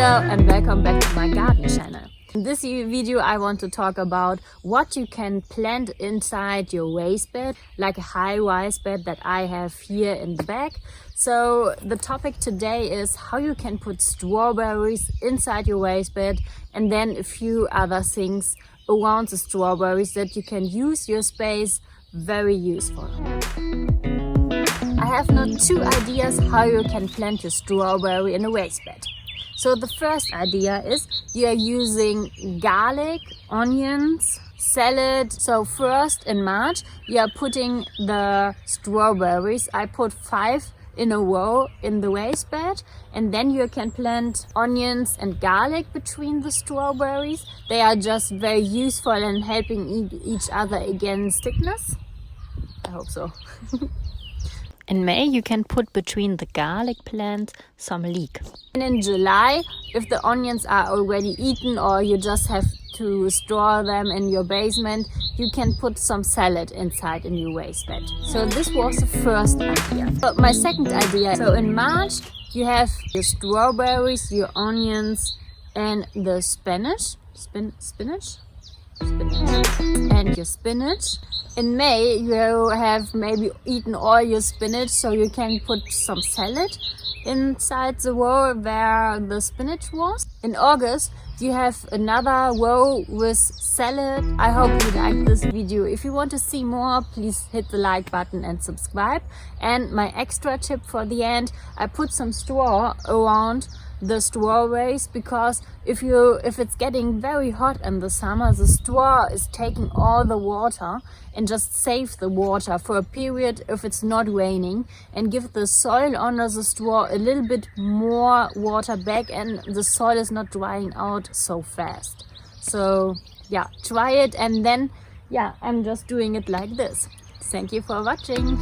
Hello and welcome back to my garden channel. In this video I want to talk about what you can plant inside your raised bed, like a high rise bed that I have here in the back. So the topic today is how you can put strawberries inside your raised bed, and then a few other things around the strawberries that you can use your space very useful. I have now two ideas how you can plant your strawberry in a raised bed. So the first idea is you are using garlic, onions, salad. So first in March you are putting the strawberries. I put 5 in a row in the raised bed, and then you can plant onions and garlic between the strawberries. They are just very useful in helping each other against sickness. I hope so. In May, you can put between the garlic plants some leek. And in July, if the onions are already eaten or you just have to store them in your basement, you can put some salad inside in your raised bed. So this was the first idea. But my second idea, so in March, you have your strawberries, your onions, and the spinach. Spinach? And your spinach. In May you have maybe eaten all your spinach, so you can put some salad inside the row where the spinach was. In August you have another row with salad. I hope you like this video. If you want to see more, please hit the like button and subscribe. And my extra tip for the end, I put some straw around the strawberries, because if it's getting very hot in the summer, the straw is taking all the water, and just save the water for a period if it's not raining, and give the soil under the straw a little bit more water back, and the soil is not drying out so fast. So yeah, try it, and then yeah, I'm just doing it like this. Thank you for watching.